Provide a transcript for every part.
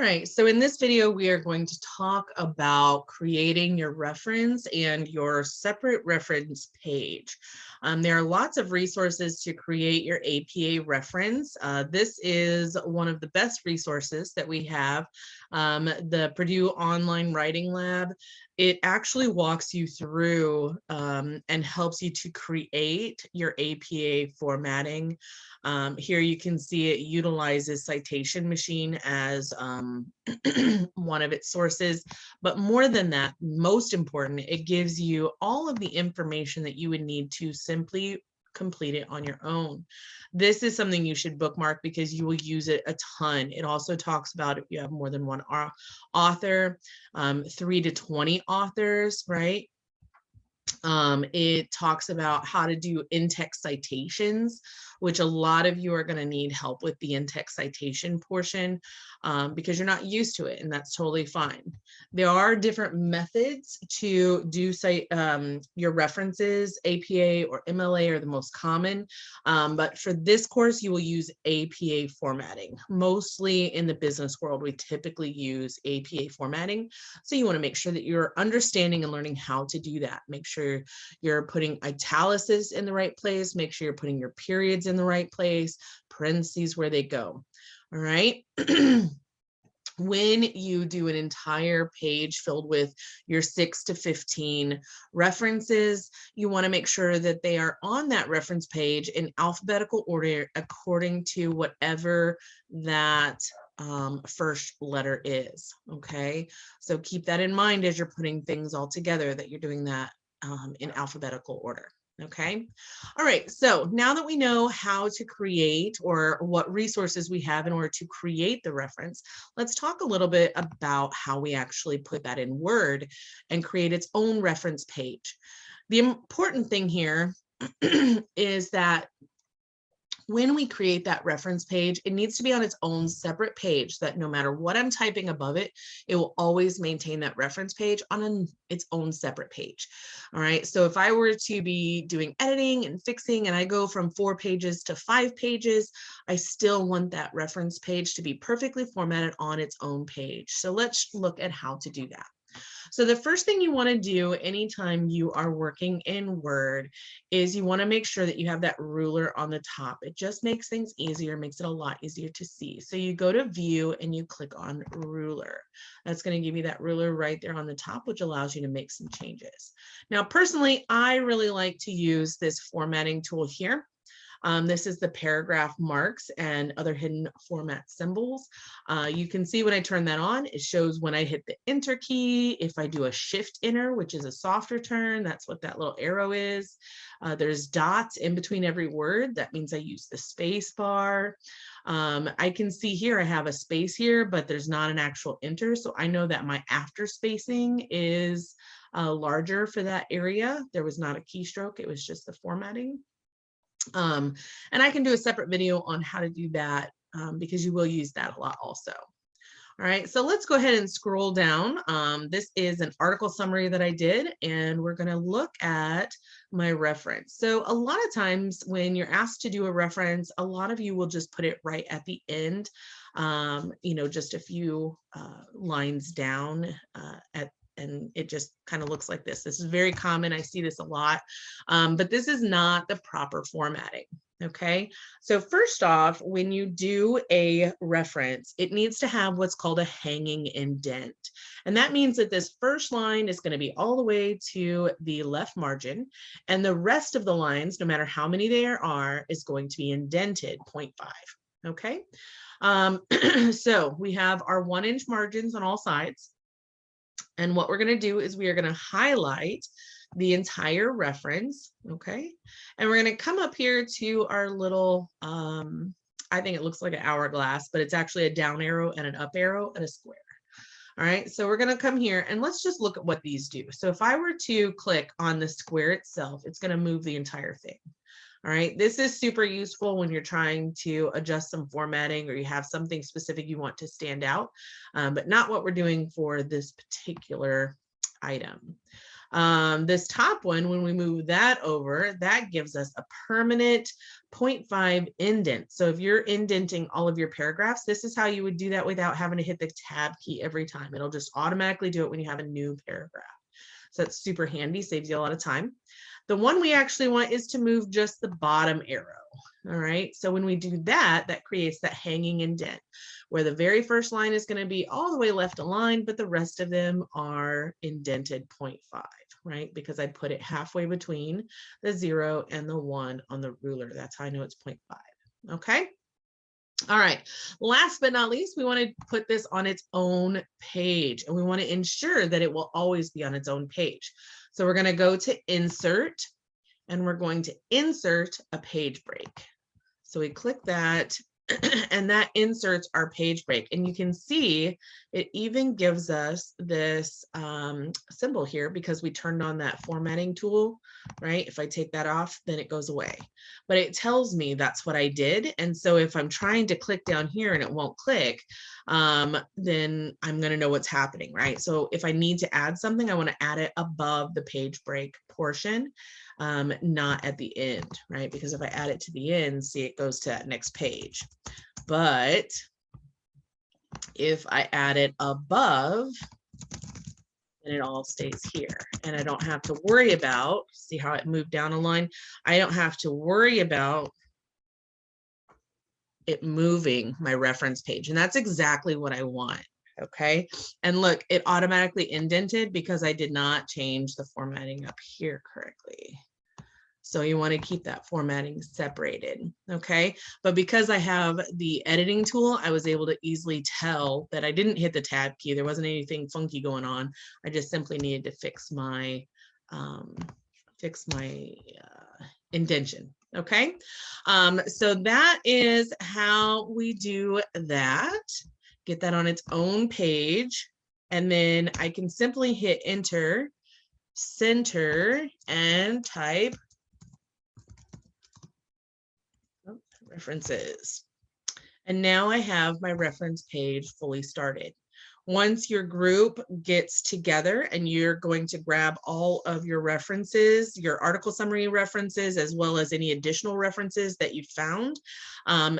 right, so in this video, we are going to talk about creating your reference and your separate reference page. There are lots of resources to create your APA reference. This is one of the best resources that we have, the Purdue Online Writing Lab. It actually walks you through and helps you to create your APA formatting. Here you can see it utilizes Citation Machine as one of its sources, but more than that, most important, it gives you all of the information that you would need to simply complete it on your own. This is something you should bookmark because you will use it a ton. It also talks about if you have more than one author, 3 to 20 authors, right? It talks about how to do in-text citations, which a lot of you are going to need help with the in-text citation portion because you're not used to it, and that's totally fine. There are different methods to do your references. APA or MLA are the most common, but for this course, you will use APA formatting. Mostly in the business world, we typically use APA formatting. So you want to make sure that you're understanding and learning how to do that. Make sure you're putting italics in the right place. Make sure you're putting your periods in the right place, parentheses where they go. All right. When you do an entire page filled with your 6 to 15 references, you want to make sure that they are on that reference page in alphabetical order according to whatever that first letter is. Okay, so keep that in mind as you're putting things all together, that you're doing that in alphabetical order. Okay. All right. So now that we know how to create or what resources we have in order to create the reference, let's talk a little bit about how we actually put that in Word and create its own reference page. The important thing here is that when we create that reference page, it needs to be on its own separate page that no matter what I'm typing above it, it will always maintain that reference page on its own separate page. All right. So if I were to be doing editing and fixing and I go from 4 pages to 5 pages, I still want that reference page to be perfectly formatted on its own page. So let's look at how to do that. So the first thing you want to do anytime you are working in Word is you want to make sure that you have that ruler on the top. It just makes things easier, makes it a lot easier to see. So you go to View and you click on Ruler. That's going to give you that ruler right there on the top, which allows you to make some changes. Now, personally, I really like to use this formatting tool here. This is the paragraph marks and other hidden format symbols. You can see when I turn that on, it shows when I hit the enter key. If I do a shift enter, which is a soft return, that's what that little arrow is. There's dots in between every word. That means I use the space bar. I can see here I have a space here, but there's not an actual enter. So I know that my after spacing is larger for that area. There was not a keystroke. It was just the formatting. And I can do a separate video on how to do that because you will use that a lot also. All right, so let's go ahead and scroll down. This is an article summary that I did, and we're going to look at my reference. So a lot of times when you're asked to do a reference, a lot of you will just put it right at the end, you know, just a few lines down and it just kind of looks like this. This is very common. I see this a lot, but this is not the proper formatting. Okay, so first off, when you do a reference, it needs to have what's called a hanging indent. And that means that this first line is going to be all the way to the left margin, and the rest of the lines, no matter how many there are, is going to be indented 0.5. Okay, so we have our 1-inch margins on all sides. And what we're going to do is we are going to highlight the entire reference, okay? And we're going to come up here to our little, I think it looks like an hourglass, but it's actually a down arrow and an up arrow and a square. All right, so we're going to come here and let's just look at what these do. So if I were to click on the square itself, it's going to move the entire thing. All right, this is super useful when you're trying to adjust some formatting or you have something specific you want to stand out, but not what we're doing for this particular item. This top one, when we move that over, that gives us a permanent 0.5 indent. So if you're indenting all of your paragraphs, this is how you would do that without having to hit the tab key every time. It'll just automatically do it when you have a new paragraph. So that's super handy, saves you a lot of time. The one we actually want is to move just the bottom arrow. All right, so when we do that, that creates that hanging indent where the very first line is going to be all the way left aligned, but the rest of them are indented 0.5, right? Because I put it halfway between the 0 and the 1 on the ruler. That's how I know it's 0.5. Okay. All right, last but not least, we want to put this on its own page, and we want to ensure that it will always be on its own page. So we're going to go to Insert, and we're going to insert a page break. So we click that, and that inserts our page break. And you can see it even gives us this symbol here because we turned on that formatting tool, right? If I take that off, then it goes away. But it tells me that's what I did. And so if I'm trying to click down here and it won't click, then I'm going to know what's happening, right? So if I need to add something, I want to add it above the page break portion, not at the end, right? Because if I add it to the end, see, it goes to that next page. But if I add it above, then it all stays here. And I don't have to worry about, see how it moved down a line? I don't have to worry about it moving my reference page. And that's exactly what I want. Okay. And look, it automatically indented because I did not change the formatting up here correctly. So you want to keep that formatting separated, okay? But because I have the editing tool, I was able to easily tell that I didn't hit the tab key. There wasn't anything funky going on. I just simply needed to fix my indentation, okay? So that is how we do that. Get that on its own page, and then I can simply hit Enter, Center, and type references. And now I have my reference page fully started. Once your group gets together and you're going to grab all of your references, your article summary references, as well as any additional references that you found,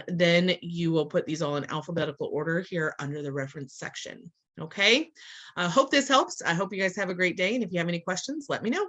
then you will put these all in alphabetical order here under the reference section. Okay, I hope this helps. I hope you guys have a great day. And if you have any questions, let me know.